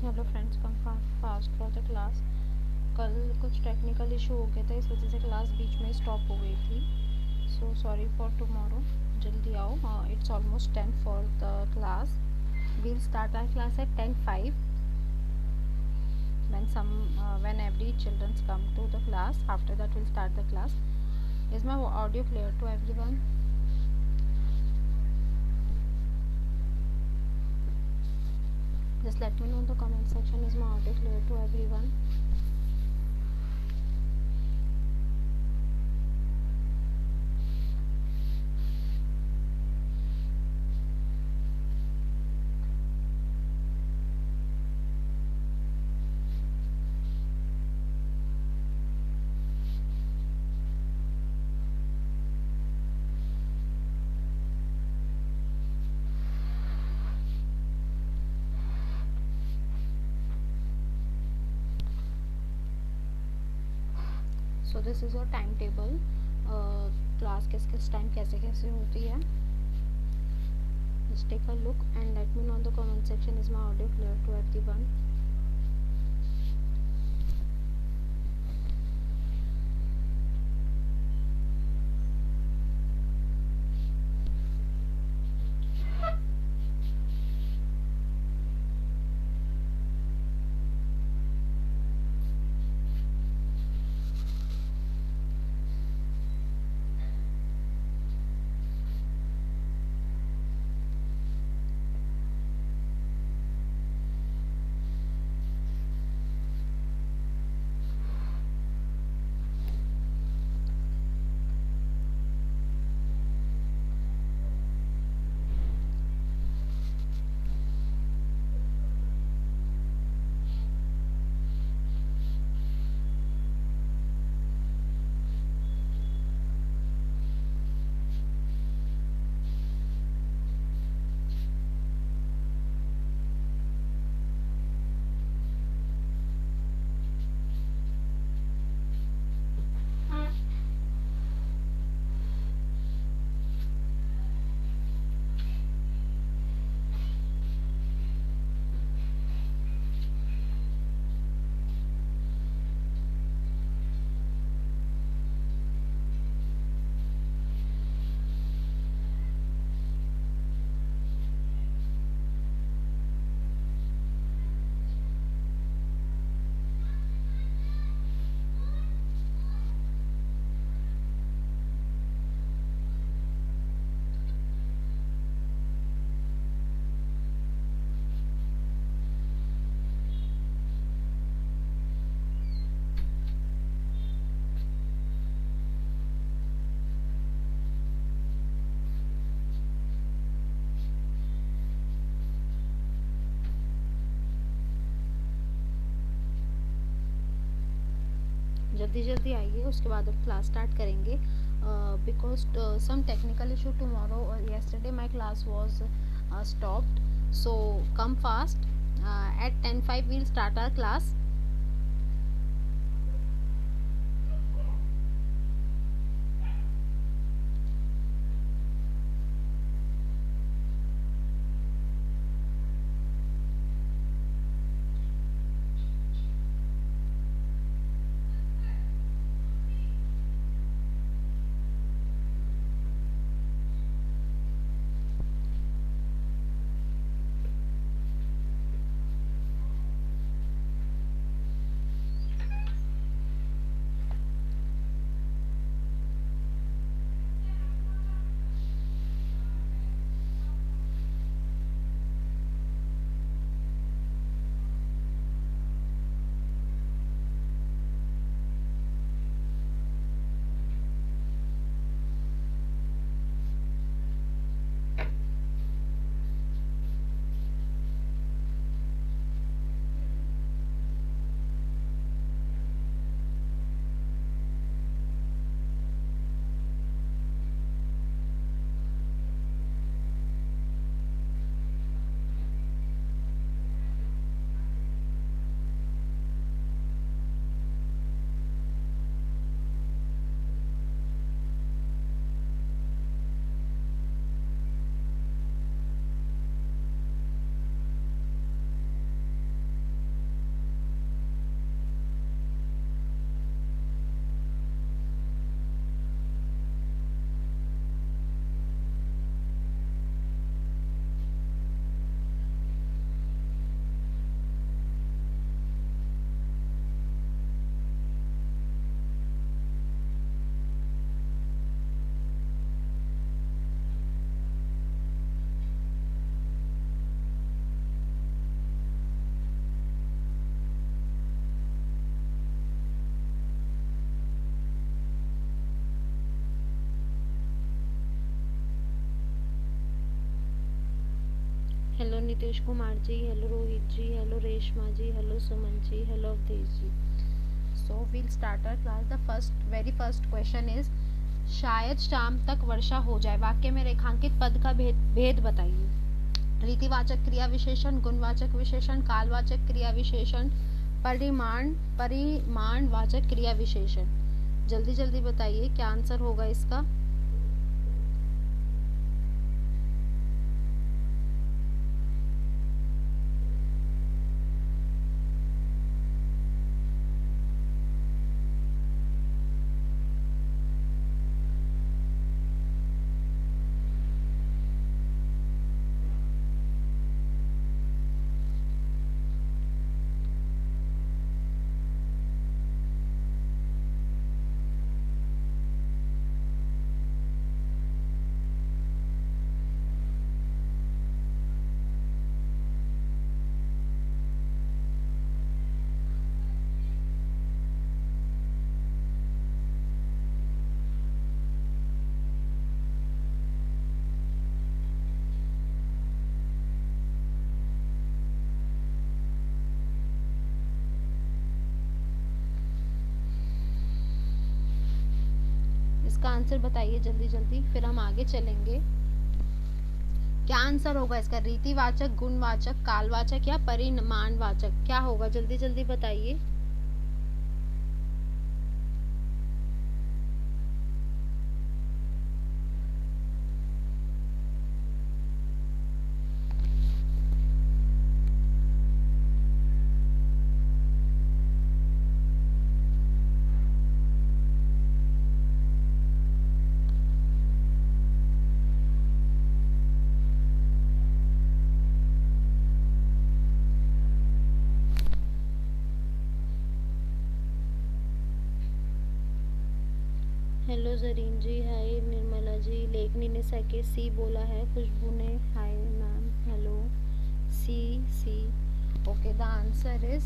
Hello friends, come fast for the class. कल कुछ technical issue हो गया था, इस वजह से क्लास बीच में स्टॉप हो गई थी। So sorry for tomorrow. जल्दी आओ, it's almost 10 for the class. We'll start our class at 10:05 when every children come to the class. After that we'll start the class. Is my audio clear to everyone? Just let me know in the comment section, is my audio clear to everyone? So this is your time table. Class किस किस time कैसे कैसे होती है। Just take a look and let me know in the comment section, is my audio clear to everyone? जल्दी जल्दी आइए, उसके बाद अब क्लास स्टार्ट करेंगे। Because some technical issue tomorrow और yesterday my class was stopped, so come fast. At 10:05 we'll start our class. Hitesh Kumar ji, hello Rohit ji, hello Reshma ji, hello Suman ji, hello Awadhesh ji. So we'll start our class. The very first question is शायद शाम तक वर्षा हो जाए। वाक्य में रेखांकित पद का भेद बताइए। रीतिवाचक क्रिया विशेषण, गुणवाचक विशेषण, कालवाचक क्रिया विशेषण, परिमाणवाचक क्रिया विशेषण। जल्दी जल्दी बताइए क्या आंसर होगा इसका। इसका आंसर बताइए जल्दी जल्दी, फिर हम आगे चलेंगे। क्या आंसर होगा इसका? रीतिवाचक, गुणवाचक, कालवाचक या परिमाणवाचक? क्या होगा जल्दी जल्दी बताइए। हेलो जरीन जी, हाय निर्मला जी, लेखनी ने सेकेंड सी बोला है, खुशबू ने hi ma'am, hello C. Okay, the answer is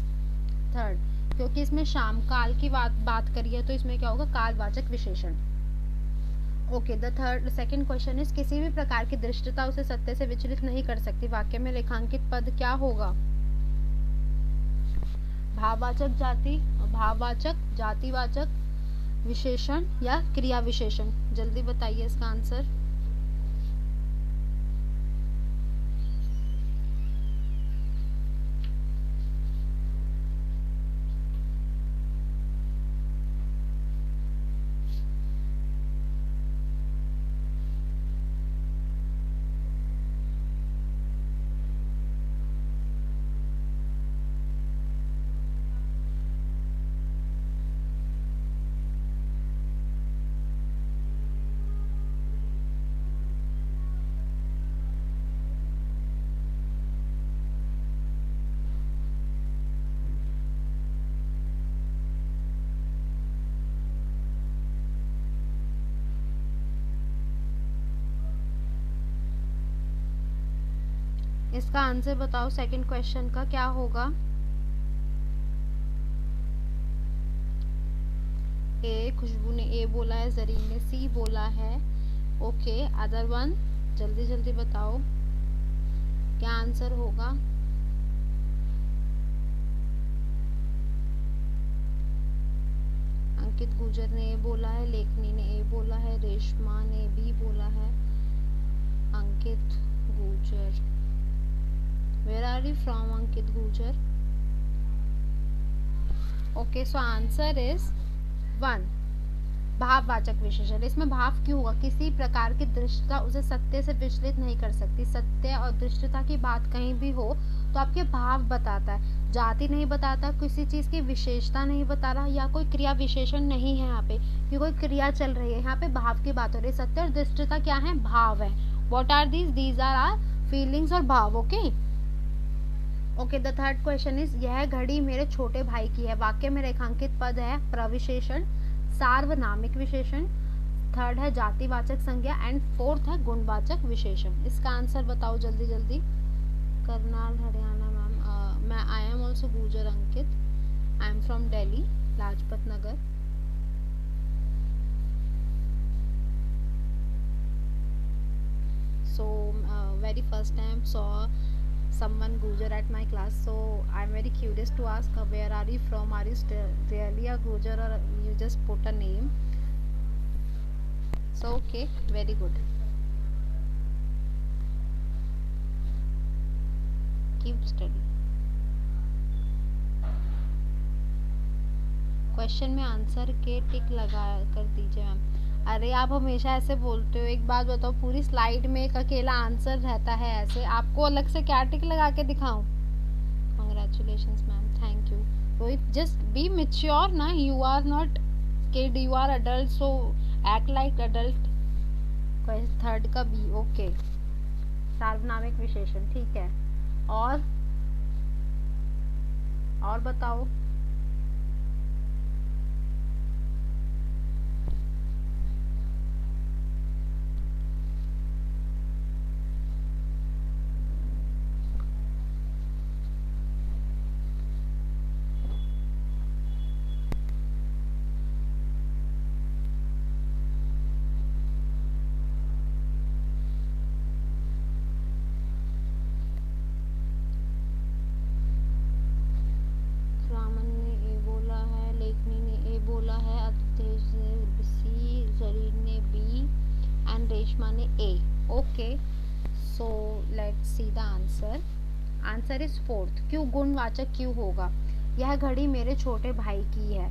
third, क्योंकि इसमें शाम काल की बात करी है तो इसमें क्या होगा? कालवाचक विशेषण। Okay, the second question is किसी भी प्रकार की दृष्टता उसे सत्य से विचलित नहीं कर सकती। वाक्य में रेखांकित पद क्या होगा? भाववाचक, जातिवाचक विशेषण या क्रिया विशेषण? जल्दी बताइए इसका आंसर। इसका आंसर बताओ सेकंड क्वेश्चन का क्या होगा? ए, खुशबू ने ए बोला है, जरीन ने सी बोला है। ओके, अदर वन जल्दी जल्दी बताओ क्या आंसर होगा। अंकित गुजर ने ए बोला है, लेखनी ने ए बोला है, रेशमा ने बी बोला है। अंकित गुजर, where are you from अंकित गुजर? ओके, सो आंसर इज 1, भाववाचक विशेषण। इसमें भाव क्यों हुआ? किसी प्रकार की दृष्टता उसे सत्य से विचलित नहीं कर सकती। सत्य और दृष्टता की बात कहीं भी हो तो आपके भाव बताता है, जाति नहीं बताता, किसी चीज की विशेषता नहीं बता रहा, या कोई क्रिया विशेषण नहीं है यहाँ पे कि कोई क्रिया चल रही है, यहाँ पे भाव की बात हो रही है। सत्य और दृष्टता क्या है? भाव है। What are these are are feelings और भाव। Okay okay, the third question is यह घड़ी मेरे छोटे भाई की है। वाक्य में रेखांकित पद है प्रविशेषण, सार्वनामिक विशेषण, थर्ड है जातिवाचक संज्ञा एंड फोर्थ है गुणवाचक विशेषण। इसका आंसर बताओ जल्दी जल्दी। करनाल हरियाणा मैम, मैं आई am also Gujar Ankit, I am from Delhi Lajpat Nagar. So very first time saw someone Gujar at my class, so I'm very curious to ask where are you from? Are you still really a Gujar or you just put a name? So okay, very good. Keep study. Question में answer के टिक लगा कर दीजिए ma'am. अरे आप हमेशा ऐसे बोलते हो, एक बात बताओ, पूरी स्लाइड में एक अकेला आंसर रहता है ऐसे, आपको अलग से क्या टिक लगा के दिखाऊं? Congratulations ma'am, thank you. Rohit just be mature ना, you are not kid, you are adult, so act like adult. Third का बी, ओके। सार्वनामिक विशेषण, ठीक है। और बताओ। ने A, okay. So let's see the answer. Answer is fourth. क्यों गुणवाचक क्यों होगा? यह घड़ी मेरे छोटे भाई की है।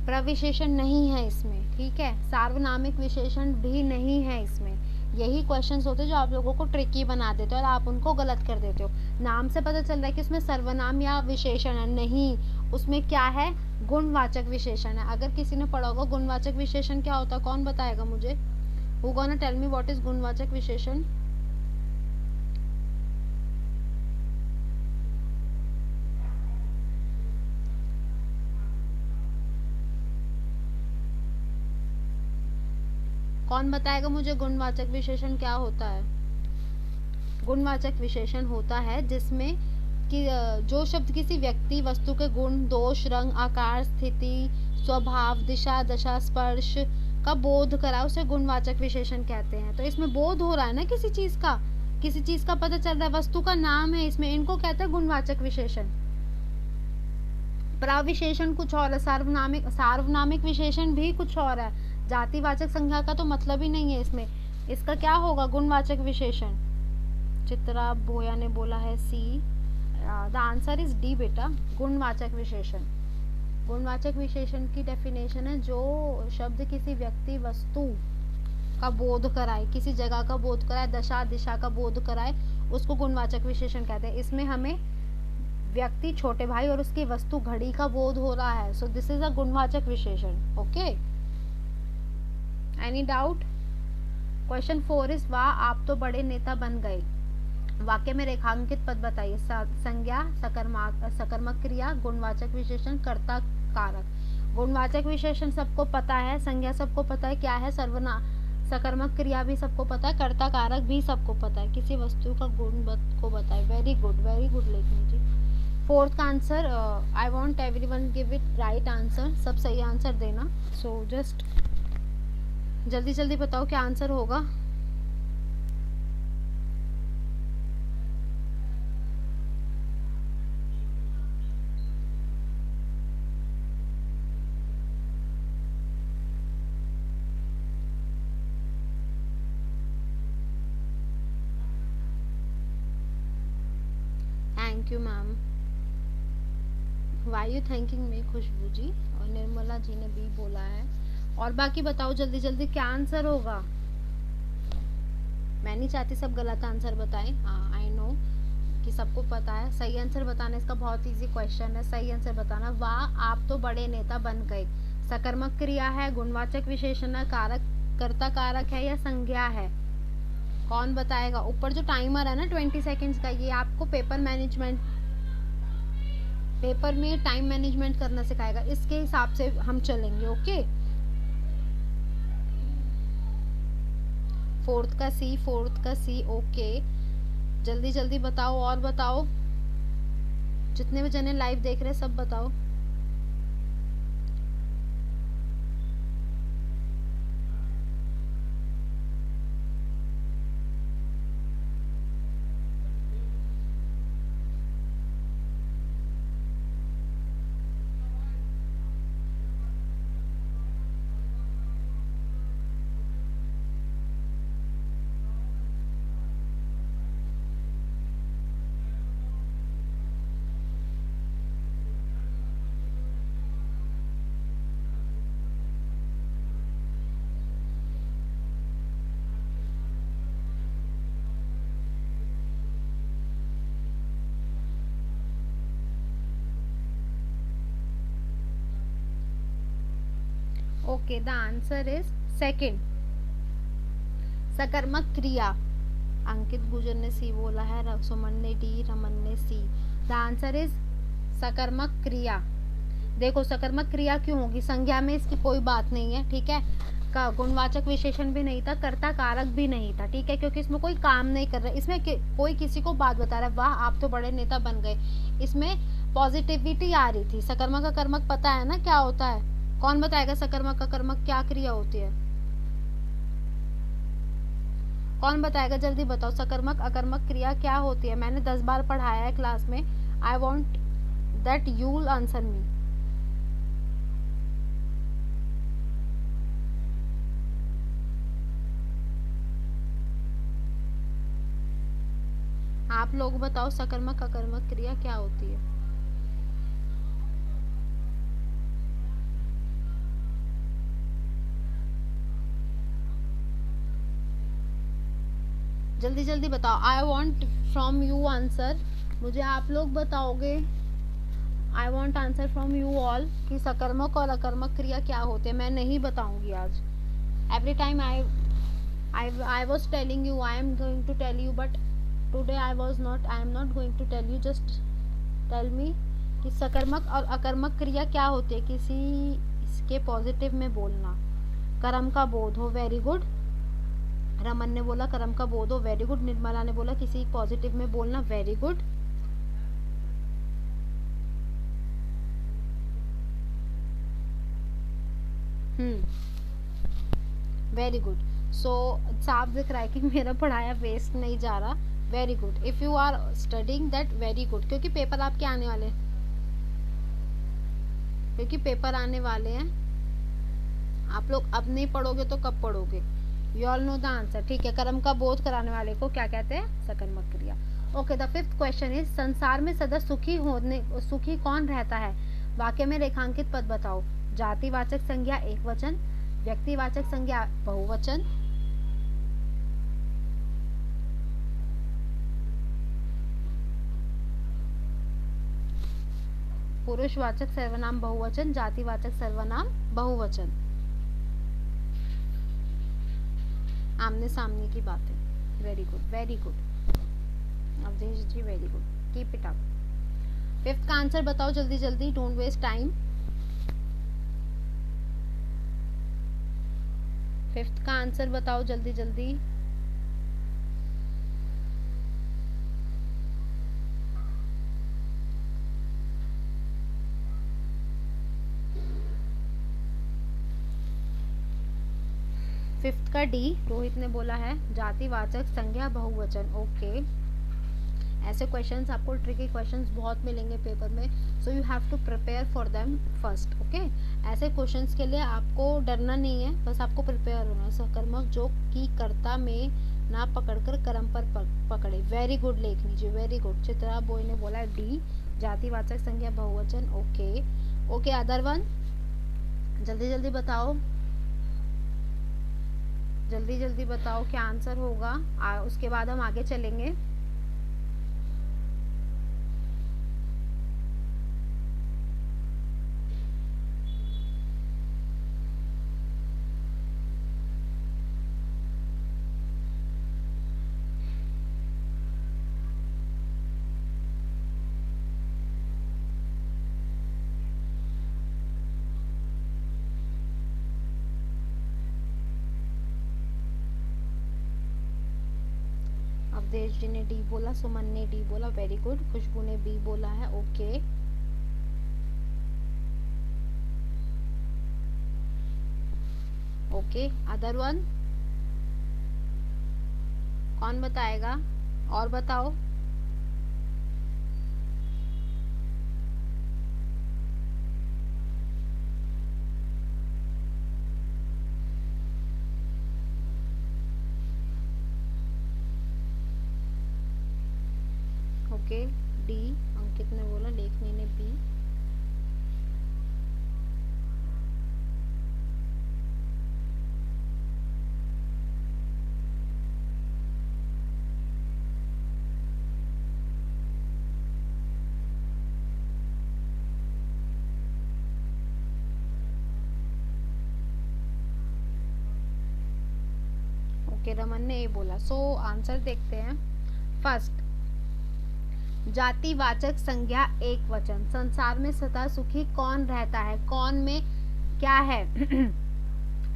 प्रविशेषण नहीं है इसमें, ठीक है। सार्वनामिक विशेषण भी नहीं है इसमें। यही क्वेश्चंस होते हैं जो आप लोगों को ट्रिकी बना देते हो और आप उनको गलत कर देते हो। नाम से पता चल रहा है कि उसमें सर्वनाम या विशेषण है, नहीं, उसमें क्या है? गुणवाचक विशेषण है। अगर किसी ने पढ़ा होगा गुणवाचक विशेषण क्या होता है, कौन बताएगा मुझे? Who gonna tell me what is गुणवाचक विशेषण? कौन बताएगा मुझे गुणवाचक विशेषण क्या होता है? गुणवाचक विशेषण होता है जिसमें कि जो शब्द किसी व्यक्ति वस्तु के गुण, दोष, रंग, आकार, स्थिति, स्वभाव, दिशा, दशा, स्पर्श का बोध करा, उसे गुणवाचक विशेषण कहते हैं। तो इसमें बोध हो रहा है ना किसी चीज का, किसी चीज का पता चल रहा है, वस्तु का नाम है इसमें, इनको कहते हैं गुणवाचक विशेषण। प्रविशेषण कुछ और है, सार्वनामिक विशेषण भी कुछ और है। जातिवाचक संज्ञा का तो मतलब ही नहीं है इसमें। इसका क्या होगा? गुणवाचक विशेषण। चित्रा भोया ने बोला है सी। द आंसर इज डी बेटा, गुणवाचक विशेषण। गुणवाचक विशेषण की डेफिनेशन है जो शब्द किसी व्यक्ति, वस्तु का बोध कराए, किसी जगह का बोध कराए, दशा दिशा का बोध कराए, उसको गुणवाचक विशेषण कहते हैं। इसमें हमें व्यक्ति, छोटे भाई और उसकी वस्तु घड़ी का बोध हो रहा है, सो दिस इज अ गुणवाचक विशेषण। Okay, any doubt? Question 4 is वाह आप तो बड़े नेता बन गए। वाक्य में रेखांकित पद बताइए। संज्ञा, सकर्मक क्रिया, गुणवाचक विशेषण, कर्ता कारक। गुणवाचक विशेषण सबको पता है, संज्ञा सबको पता है, क्या है सर्वनाम, सकर्मक क्रिया भी सबको पता है, कर्ता कारक भी सबको पता है। किसी वस्तु का गुण को बताए। वेरी गुड लेखनी जी। फोर्थ का answer, I want everyone give it right answer, सब सही आंसर देना। सो जस्ट जल्दी जल्दी बताओ क्या आंसर होगा। Thank you ma'am. Why you thanking me? Khushboo ji और निर्मला जी ने भी बोला है। और बाकी बताओ जल्दी जल्दी क्या आंसर होगा। मैं नहीं चाहती सब गलत आंसर बताएं। हाँ आई नो कि सबको पता है। सही आंसर बताना इसका बहुत इजी क्वेश्चन है। सही आंसर बताना। वाह आप तो बड़े नेता बन गए। सकर्मक क्रिया है, गुणवाचक विशेषण है, कारक, कर्ता कारक है या संज्ञा है? कौन बताएगा? ऊपर जो टाइमर है ना 20 सेकेंड्स का, ये आपको पेपर में टाइम मैनेजमेंट करना सिखाएगा। इसके हिसाब से हम चलेंगे। ओके, फोर्थ का सी। ओके, जल्दी जल्दी बताओ और बताओ। जितने भी जने लाइव देख रहे हैं सब बताओ। Okay, the answer is second, सकर्मक क्रिया। अंकित गुजर ने सी बोला है, सुमन ने डी, रमन ने सी। द आंसर इज सकर्मक क्रिया। देखो सकर्मक क्रिया क्यों होगी, संज्ञा में इसकी कोई बात नहीं है, ठीक है, का गुणवाचक विशेषण भी नहीं था, कर्ता कारक भी नहीं था, ठीक है, क्योंकि इसमें कोई काम नहीं कर रहा है, इसमें कोई किसी को बात बता रहा है, वाह आप तो बड़े नेता बन गए, इसमें पॉजिटिविटी आ रही थी। सकर्मक अकर्मक पता है ना क्या होता है, कौन बताएगा सकर्मक अकर्मक क्या क्रिया होती है, कौन बताएगा, जल्दी बताओ, सकर्मक अकर्मक क्रिया क्या होती है, मैंने 10 बार पढ़ाया है क्लास में, I want that you will answer me. आप लोग बताओ सकर्मक अकर्मक क्रिया क्या होती है। जल्दी जल्दी बताओ, I want from you answer, मुझे आप लोग बताओगे, I want answer from you all कि सकर्मक और अकर्मक क्रिया क्या होते हैं। मैं नहीं बताऊंगी आज, every time I was telling you, I am going to tell you, but today I am not going to tell you, just tell me कि सकर्मक और अकर्मक क्रिया क्या होती है। किसी इसके पॉजिटिव में बोलना, कर्म का बोध हो, वेरी गुड, रमन ने बोला कर्म का बोध हो, वेरी गुड, निर्मला ने बोला किसी पॉजिटिव में बोलना, वेरी गुड, वेरी गुड। सो साफ दिख रहा है कि मेरा पढ़ाया वेस्ट नहीं जा रहा, very good, if you are studying that very good, क्योंकि पेपर आपके आने वाले हैं, क्योंकि पेपर आने वाले हैं, आप लोग अब नहीं पढ़ोगे तो कब पढ़ोगे, you all know the answer, ठीक है। कर्म का बोध कराने वाले को क्या कहते हैं, सकर्मक क्रिया। Okay, the fifth question is, संसार में सदा सुखी कौन रहता है, वाक्य में रेखांकित पद बताओ। जातिवाचक संज्ञा एक वचन, व्यक्तिवाचक संज्ञा बहुवचन, पुरुषवाचक सर्वनाम बहुवचन, जातिवाचक सर्वनाम बहुवचन। आमने सामने की बात है, very good very good Awadhesh ji, very good, keep it up. Fifth का आंसर बताओ जल्दी जल्दी, डोंट वेस्ट टाइम। फिफ्थ का आंसर बताओ जल्दी जल्दी। फिफ्थ का डी, रोहित ने बोला है, जातिवाचक संज्ञा बहुवचन। ओके, ऐसे क्वेश्चंस आपको, ट्रिकी क्वेश्चंस बहुत मिलेंगे पेपर में, so you have to prepare for them first. Okay, ऐसे क्वेश्चंस के लिए आपको डरना नहीं है, बस आपको प्रिपेयर होना है। सकर्मक जो कि कर्ता में ना पकड़कर कर्म पर पकड़े, वेरी गुड लेखनी जी, वेरी गुड। चित्रा बॉय ने बोला डी, जातिवाचक संज्ञा बहुवचन। ओके ओके, अदर वन जल्दी जल्दी बताओ, जल्दी जल्दी बताओ क्या आंसर होगा, उसके बाद हम आगे चलेंगे। अवधेश जी ने डी बोला, सुमन ने डी बोला, वेरी गुड। खुशबू ने बी बोला है। ओके, ओके, अदर वन कौन बताएगा, और बताओ। ओके, डी अंकित ने बोला, लेखनी ने बी। ओके, रमन ने ए बोला। सो आंसर देखते हैं। फर्स्ट, जातिवाचक संज्ञा एक वचन। संसार में सदा सुखी कौन रहता है? कौन में क्या है?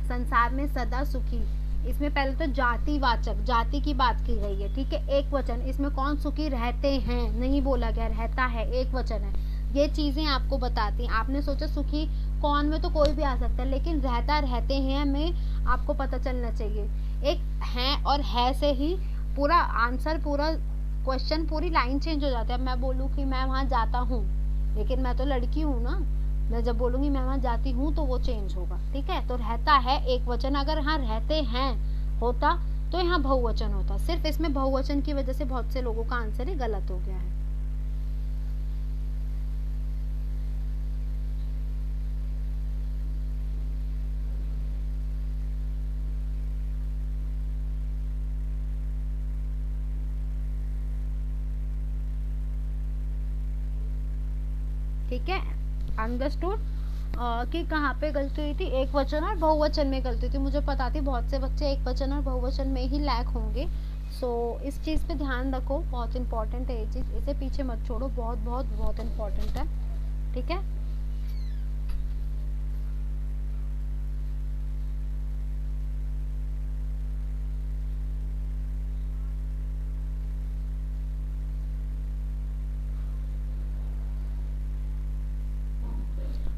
संसार में सदा सुखी, इसमें पहले तो जातिवाचक, जाति की बात की गई है, ठीक है, एक वचन। इसमें कौन सुखी रहते हैं नहीं बोला गया, रहता है एक वचन है। ये चीजें आपको बताती हैं। आपने सोचा सुखी कौन में तो कोई भी आ सकता है, लेकिन रहता रहते हैं में आपको पता चलना चाहिए। एक है और है से ही पूरा आंसर, पूरा क्वेश्चन, पूरी लाइन चेंज हो जाती है। अब मैं बोलूँ कि मैं वहाँ जाता हूँ, लेकिन मैं तो लड़की हूँ ना, मैं जब बोलूंगी मैं वहाँ जाती हूँ तो वो चेंज होगा, ठीक है। तो रहता है एक वचन, अगर हाँ रहते हैं होता तो यहाँ बहुवचन होता। सिर्फ इसमें बहुवचन की वजह से बहुत से लोगों का आंसर ही गलत हो गया है। ठीक है, अंडरस्टूड कि कहाँ पे गलती हुई थी, एक वचन और बहुवचन में गलती थी। मुझे पता थी बहुत से बच्चे एक वचन और बहुवचन में ही लैक होंगे। सो इस चीज़ पे ध्यान रखो, बहुत इंपॉर्टेंट है ये चीज़, इसे पीछे मत छोड़ो, बहुत बहुत बहुत इंपॉर्टेंट है, ठीक है।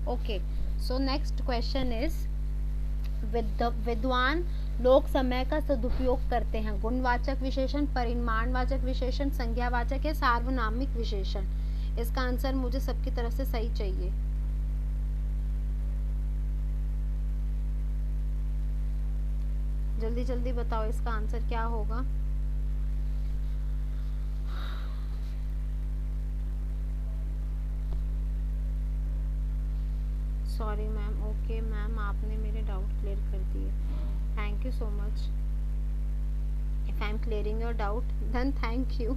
Okay, so next question is, विद्वान लोग समय का सदुपयोग करते हैं। गुणवाचक विशेषण, परिमाणवाचक विशेषण, संज्ञावाचक है, सार्वनामिक विशेषण। इसका आंसर मुझे सबकी तरफ से सही चाहिए। जल्दी जल्दी बताओ इसका आंसर क्या होगा। सॉरी मैम, ओके मैम, आपने मेरे डाउट क्लियर कर दिए, thank you so much. If I am clearing your doubt then thank you.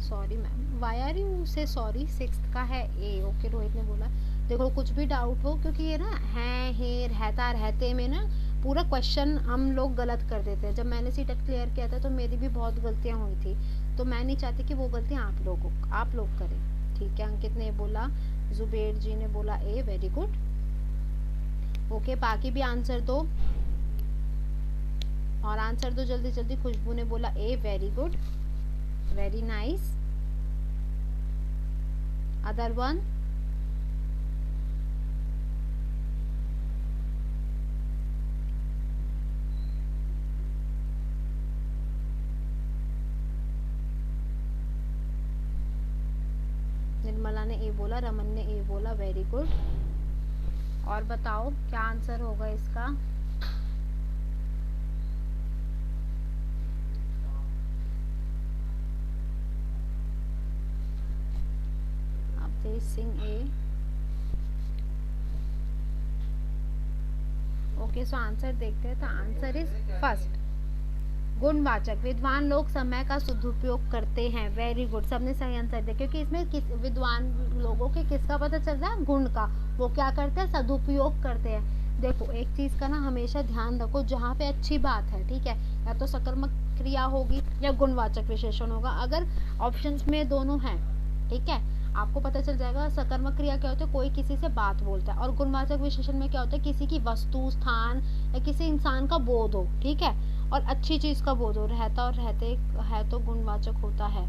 Sorry ma'am, why are you say sorry, sixth का है ए। ओके, रोहित ने बोला देखो कुछ भी डाउट हो, क्योंकि ये ना है रहता रहते में ना पूरा क्वेश्चन हम लोग गलत कर देते हैं। जब मैंने सीटेट क्लियर किया था तो मेरी भी बहुत गलतियां हुई थी, तो मैं नहीं चाहती कि वो गलतियां आप लोग करें, ठीक है। अंकित ने बोला, जुबेर जी ने बोला ए, वेरी गुड। ओके, बाकी भी आंसर दो, और आंसर दो जल्दी जल्दी। खुशबू ने बोला A, very good, very nice. Other one, Nirmala ने ए बोला, रमन ने ए बोला, वेरी गुड। और बताओ क्या आंसर होगा इसका। अवधेश सिंह ए। ओके, सो आंसर देखते हैं। तो आंसर इज फर्स्ट, गुणवाचक। विद्वान लोग समय का सदुपयोग करते हैं, वेरी गुड, सबने सही आंसर दिया। क्योंकि इसमें किस विद्वान लोगों के किसका पता चल रहा है, गुण का। वो क्या करते हैं, सदुपयोग करते हैं। देखो एक चीज का ना हमेशा ध्यान रखो, जहाँ पे अच्छी बात है, ठीक है, या तो सकर्मक क्रिया होगी या गुणवाचक विशेषण होगा। अगर ऑप्शंस में दोनों हैं, ठीक है, आपको पता चल जाएगा। सकर्मक क्रिया क्या होता है, कोई किसी से बात बोलता है, और गुणवाचक विशेषण में क्या होता है, किसी की वस्तु, स्थान या किसी इंसान का बोध हो, ठीक है, और अच्छी चीज का बोध हो। रहता और रहते है तो गुणवाचक होता है।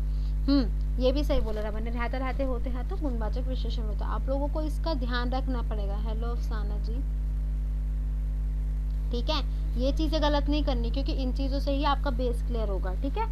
ये भी सही बोला रमन ने, रहते रहते होते हैं तो गुणवाचक विशेषण होता है। आप लोगों को इसका ध्यान रखना पड़ेगा। हेलो अफसाना जी, ठीक है, ये चीजें गलत नहीं करनी, क्योंकि इन चीजों से ही आपका बेस क्लियर होगा, ठीक है।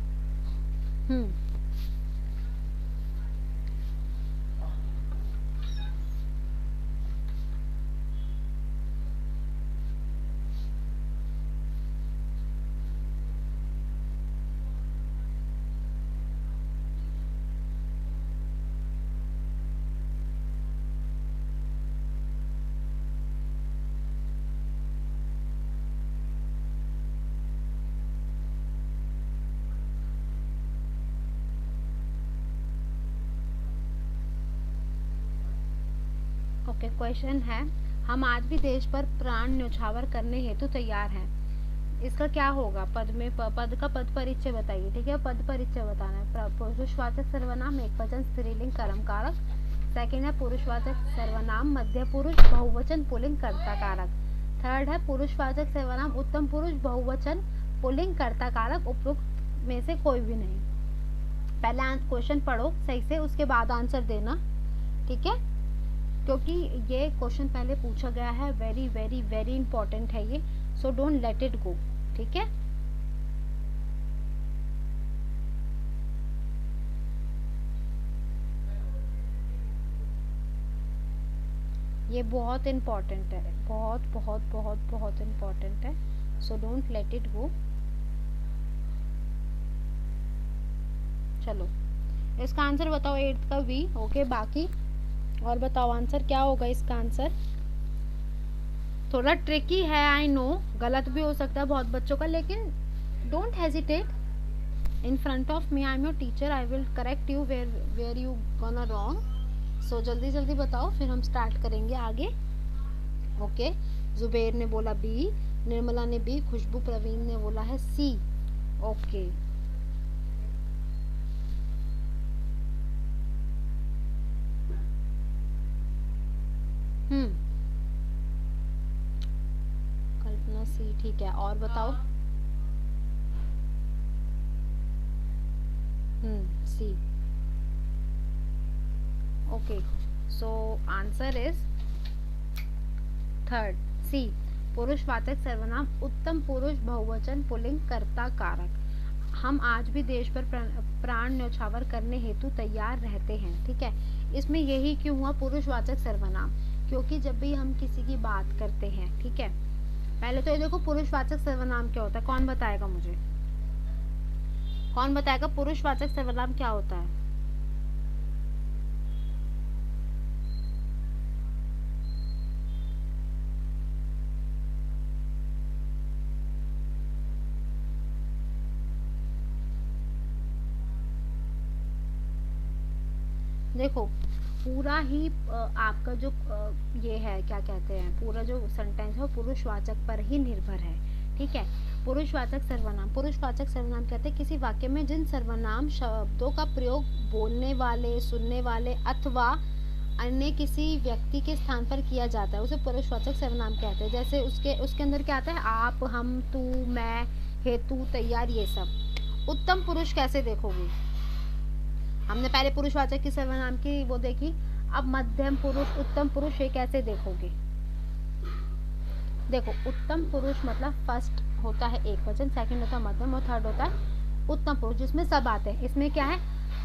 ओके, क्वेश्चन है, हम आज भी देश पर प्राण न्यौछावर करने हेतु तैयार हैं। इसका क्या होगा? पद में पद का पद परिचय बताइए। ठीक है, पद परिचय बताना है। पुरुषवाचक सर्वनाम एकवचन स्त्रीलिंग कर्मकारक। सेकंड है पुरुषवाचक सर्वनाम मध्य पुरुष बहुवचन पुल्लिंग कर्ता कारक। थर्ड है पुरुषवाचक सर्वनाम उत्तम पुरुष बहुवचन पुल्लिंग कर्ता कारक, उपरोक्त में से कोई भी नहीं। पहले क्वेश्चन पढ़ो सही से, उसके बाद आंसर देना। ठीक है, क्योंकि ये क्वेश्चन पहले पूछा गया है, वेरी वेरी वेरी इंपॉर्टेंट है ये, so don't let it go. ठीक है, ये बहुत इंपॉर्टेंट है, बहुत बहुत बहुत बहुत इंपॉर्टेंट है, so don't let it go. चलो इसका आंसर बताओ, 8th का बी। ओके, बाकी और बताओ आंसर क्या होगा इसका आंसर। थोड़ा ट्रिकी है, आई नो, गलत भी हो सकता है बहुत बच्चों का, लेकिन don't hesitate. In front of me I am your teacher, I will correct you where you gonna wrong. So जल्दी जल्दी बताओ, फिर हम स्टार्ट करेंगे आगे। ओके, जुबेर ने बोला बी, निर्मला ने बी, खुशबू प्रवीण ने बोला है सी। ओके, कल्पना सी, ठीक है, और बताओ। C. Okay, so answer is third, C, पुरुषवाचक सर्वनाम उत्तम पुरुष बहुवचन पुल्लिंग कर्ता कारक। हम आज भी देश पर प्राण न्यौछावर करने हेतु तैयार रहते हैं। ठीक है, इसमें यही क्यों हुआ पुरुषवाचक सर्वनाम, क्योंकि जब भी हम किसी की बात करते हैं, ठीक है, पहले तो ये देखो पुरुषवाचक सर्वनाम क्या होता है, कौन बताएगा मुझे, कौन बताएगा पुरुषवाचक सर्वनाम क्या होता है। देखो पूरा ही आपका जो ये है, क्या कहते हैं, पूरा जो सेंटेंस है वो पुरुषवाचक पर ही निर्भर है। ठीक है, पुरुषवाचक सर्वनाम, पुरुषवाचक सर्वनाम कहते हैं किसी वाक्य में जिन सर्वनाम शब्दों का प्रयोग बोलने वाले, सुनने वाले अथवा अन्य किसी व्यक्ति के स्थान पर किया जाता है, उसे पुरुषवाचक सर्वनाम कहते हैं। जैसे उसके अंदर क्या आता है, आप, हम, तू, मैं, हेतु, तैयार, ये सब। उत्तम पुरुष कैसे देखोगे, हमने पहले पुरुषवाचक की सर्वनाम की वो देखी, अब मध्यम पुरुष, उत्तम पुरुष, ये कैसे देखोगे। देखो उत्तम पुरुष मतलब फर्स्ट होता है एक वचन, सेकंड होता है मध्यम और थर्ड होता है उत्तम पुरुष, जिसमें सब आते हैं। इसमें क्या है,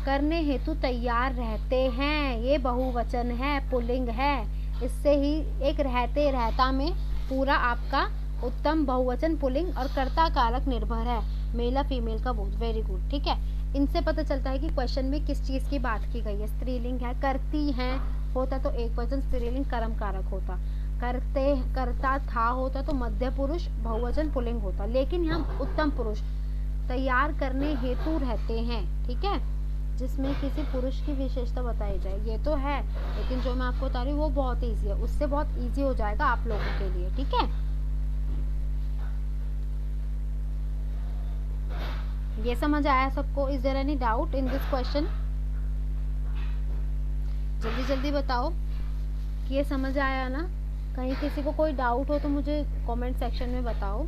करने हेतु तैयार रहते हैं, ये बहुवचन है, पुल्लिंग है, इससे ही एक रहते रहता में पूरा आपका उत्तम बहुवचन पुल्लिंग और कर्ता कारक निर्भर है, मेल फीमेल का बोध। Very good. ठीक है, इनसे पता चलता है कि क्वेश्चन में किस चीज की बात की गई है। स्त्रीलिंग है, करती हैं होता तो एक वचन स्त्रीलिंग कर्म कारक होता, करते करता था होता तो मध्य पुरुष बहुवचन पुल्लिंग होता, लेकिन यहाँ उत्तम पुरुष तैयार करने हेतु रहते हैं। ठीक है, जिसमें किसी पुरुष की विशेषता बताई जाए, ये तो है, लेकिन जो मैं आपको बता रही हूँ वो बहुत ईजी है, उससे बहुत ईजी हो जाएगा आप लोगों के लिए। ठीक है, ये समझ आया सबको? Is there any doubt in this question? जल्दी जल्दी बताओ कि ये समझ आया ना। कहीं किसी को कोई डाउट हो तो मुझे कमेंट सेक्शन में बताओ।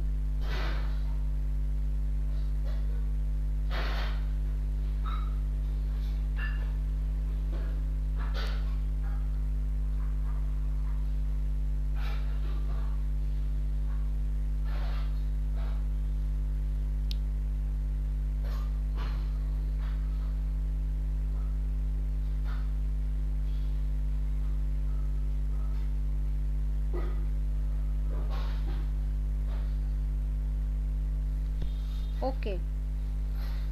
ओके,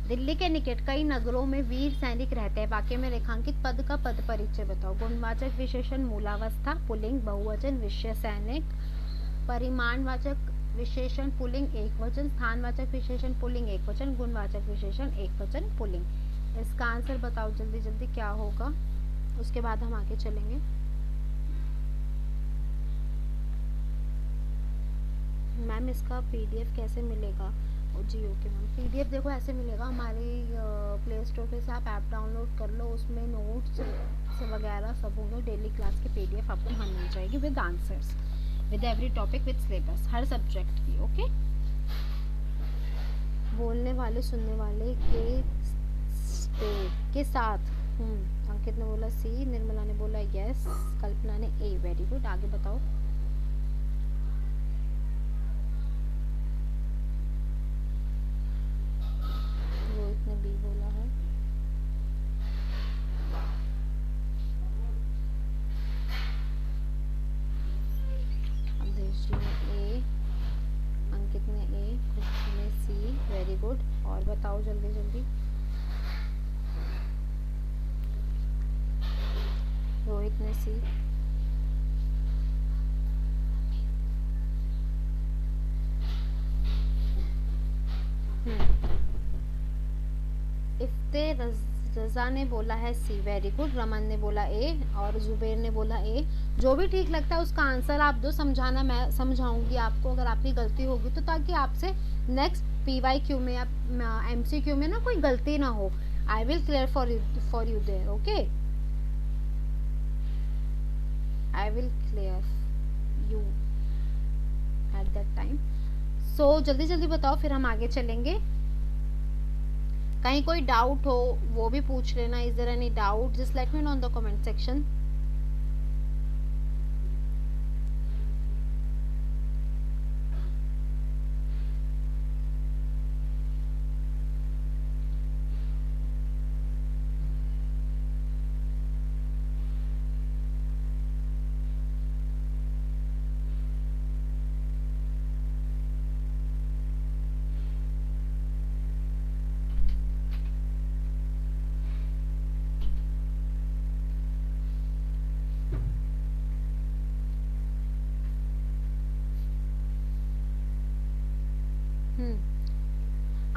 दिल्ली के निकट कई नगरों में वीर सैनिक रहते हैं। वाक्य में रेखांकित पद का पद परिचय बताओ। गुणवाचक विशेषण मूलावस्था पुल्लिंग बहुवचन विषय सैनिक, परिमाणवाचक विशेषण पुल्लिंग एक वचन, स्थानवाचक विशेषण पुल्लिंग एक वचन, गुणवाचक विशेषण एक वचन पुल्लिंग। इसका आंसर बताओ जल्दी जल्दी क्या होगा, उसके बाद हम आगे चलेंगे। मैम इसका पीडीएफ कैसे मिलेगा? जी ओके मैम, पीडीएफ देखो ऐसे मिलेगा, हमारी प्ले स्टोर पे से आप ऐप डाउनलोड कर लो, उसमें नोट्स से वगैरह सब होंगे, डेली क्लास की पीडीएफ आपको वहाँ मिल जाएगी with answers, with every topic, with syllabus, her subject की। ओके, बोलने वाले सुनने वाले के साथ। अंकित ने बोला सी, निर्मला ने बोला यस, कल्पना ने ए। वेरी गुड, आगे बताओ। रोहित ने बी बोला है। अवधेश जी ने ए, अंकित ने ए, खुशबू ने सी। वेरी गुड, और बताओ जल्दी जल्दी। रोहित ने सी। इफ्ते रजा ने बोला है सी। वेरी गुड, रमन ने बोला ए और जुबेर ने बोला ए। जो भी ठीक लगता है उसका आंसर आप दो, समझाना मैं समझाऊंगी आपको अगर आपकी गलती होगी तो, ताकि आपसे नेक्स्ट PYQ में या MCQ में ना कोई गलती ना हो। I will clear for you there. Okay, I will clear you at that time. So जल्दी जल्दी बताओ, फिर हम आगे चलेंगे। कहीं कोई डाउट हो वो भी पूछ लेना। Is there any doubt? Just let me know in the comment section.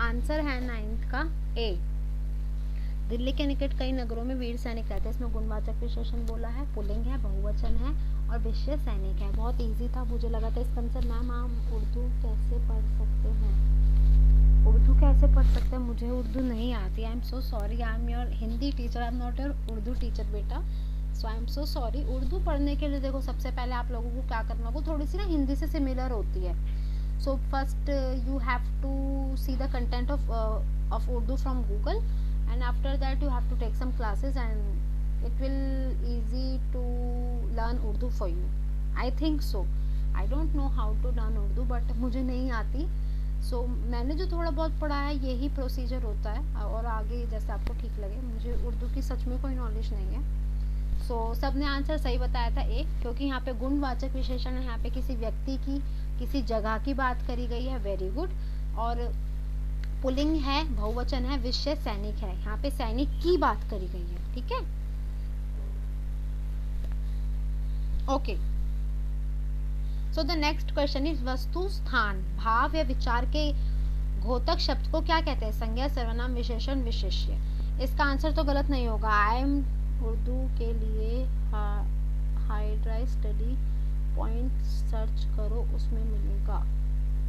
Answer है 9th का ए। दिल्ली के निकट कई नगरों में वीर सैनिक रहते हैं। इसमें गुणवाचक विशेषण बोला है, पुल्लिंग है, बहुवचन है और विशेष सैनिक है। बहुत इजी था, मुझे लगा था इसका आंसर। मैम हम उर्दू कैसे पढ़ सकते हैं? उर्दू कैसे पढ़ सकते हैं? मुझे उर्दू नहीं आती। I am so sorry, I am your Hindi teacher, I am not your Urdu teacher बेटा। So I am so sorry. Urdu पढ़ने के लिए देखो सबसे पहले आप लोगों को क्या करना होगा, थोड़ी सी ना हिंदी से सिमिलर होती है। So first you have to see the content of Urdu from Google, and after that you have to take some classes and it will easy to learn Urdu for you. I think so. I don't know how to learn Urdu, but मुझे नहीं आती। So मैंने जो थोड़ा बहुत पढ़ा है यही प्रोसीजर होता है, और आगे जैसे आपको ठीक लगे। मुझे उर्दू की सच में कोई नॉलेज नहीं है। सो सबने आंसर सही बताया था ए, क्योंकि यहाँ पे गुणवाचक विशेषण है, यहाँ पे किसी व्यक्ति की किसी जगह की बात करी गई है। Very good. और पुल्लिंग है, बहुवचन है, विशेष सैनिक है, यहाँ पे सैनिक की बात करी गई है। ठीक है, okay. So the next question is वस्तु, स्थान, भाव या विचार के घोतक शब्द को क्या कहते हैं? संज्ञा, सर्वनाम, विशेषण, विशेष्य। इसका आंसर तो गलत नहीं होगा। आई एम उर्दू के लिए हाइड्राई स्टडी पॉइंट सर्च करो, उसमें मिलेगा।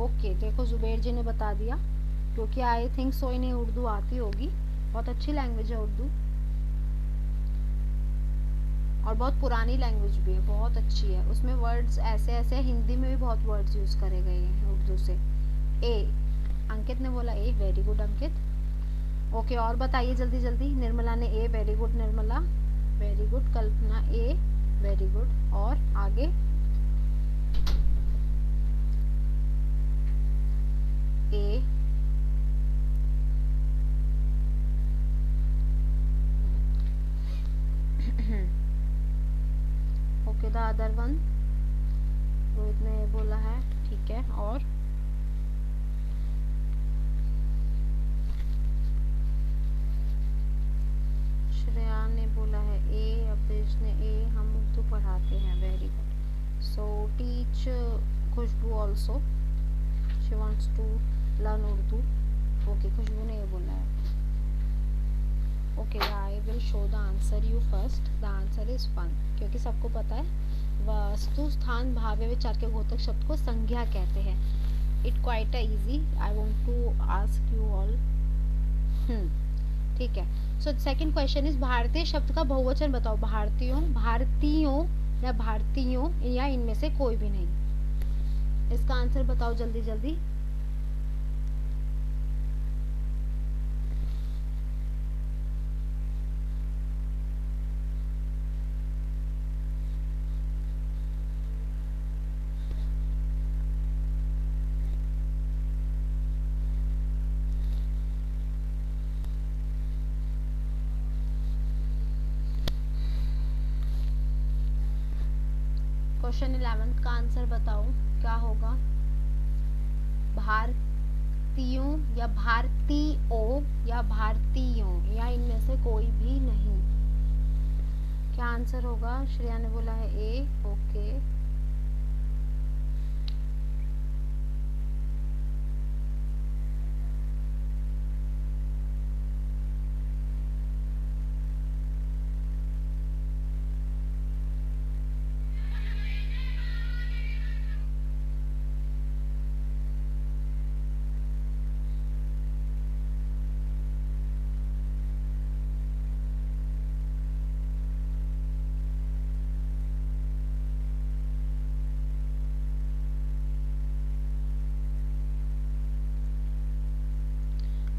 ओके, देखो जुबेर जी ने बता दिया, क्योंकि आई थिंक सो इन्हें उर्दू आती होगी। बहुत अच्छी लैंग्वेज है उर्दू, और बहुत पुरानी लैंग्वेज भी है, बहुत अच्छी है। उसमें वर्ड्स ऐसे ऐसे, हिंदी में भी बहुत वर्ड्स यूज करे गए हैं उर्दू से। ए, अंकित ने बोला A. Very good Ankit. Okay, और बताइए जल्दी जल्दी। निर्मला ने A. Very good Nirmala, very good. Kalpana A. Very good, और आगे? A. Okay, the other one? Rohit ने बोला है, ठीक है। और श्रेया ने बोला है ए, अवधेश ने ए। हम उर्दू पढ़ाते हैं। Very good. So teach Khushboo also, she wants to learn Urdu. Okay, Khushboo ने ये बोला है। Okay, I will show the answer you first. The answer is 1, क्योंकि सबको पता है वस्तु, स्थान, भाव या विचार के घोतक शब्द को संज्ञा कहते हैं। It quite easy, I want to ask you all. ठीक है। सो सेकंड क्वेश्चन इज भारतीय शब्द का बहुवचन बताओ। भारतीयों, भारतीयों या भारतीयों या इनमें से कोई भी नहीं। इसका आंसर बताओ जल्दी जल्दी। क्वेश्चन 11 का आंसर बताओ क्या होगा। भारतीयों या भारतीयों या भारतीयों या इनमें से कोई भी नहीं। क्या आंसर होगा? श्रेया ने बोला है ए। ओके,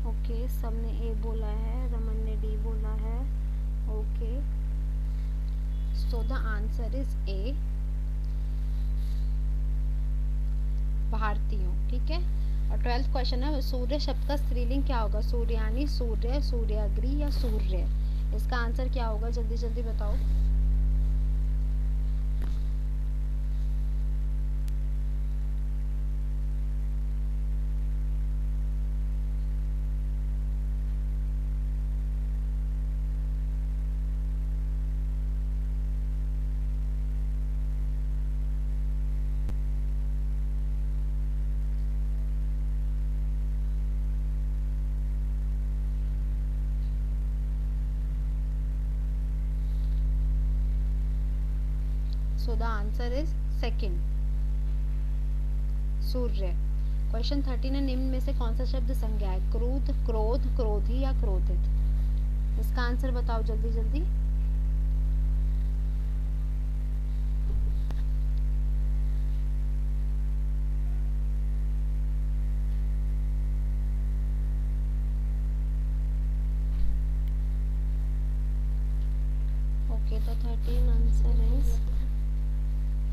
ओके, सबने ए बोला है, रमन ने डी बोला है। Okay, so the answer is a, भारतीयों। ठीक है। और 12th क्वेश्चन है सूर्य शब्द का स्त्रीलिंग क्या होगा। सूर्यानी, सूर्य, सूर्याग्नि या सूर्य। इसका आंसर क्या होगा जल्दी जल्दी बताओ। So the answer is second, Surya. Question 13 है निम्न में से कौन सा शब्द संज्ञा है। क्रोध, क्रोध, क्रोधी या क्रोधित। इसका आंसर बताओ जल्दी जल्दी। ओके, तो 13 आंसर इज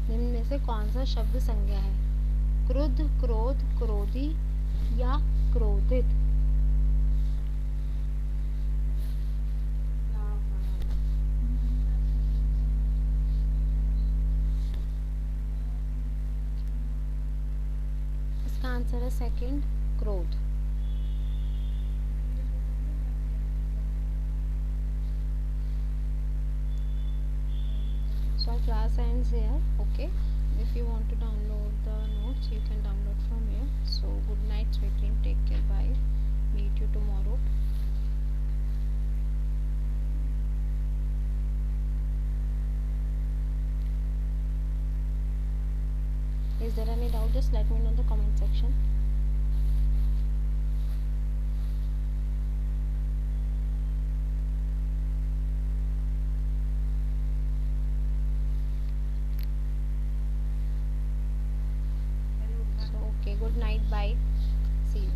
निम्न में से कौन सा शब्द संज्ञा है। क्रुद्ध, क्रोध, क्रोधी या क्रोधित। इसका आंसर है सेकंड, क्रोध। So our class ends here. Okay, if you want to download the notes you can download from here. So good night, sweet dream, take care, bye, meet you tomorrow. Is there any doubt? Just let me know in the comment section. Okay, good night, bye, see you.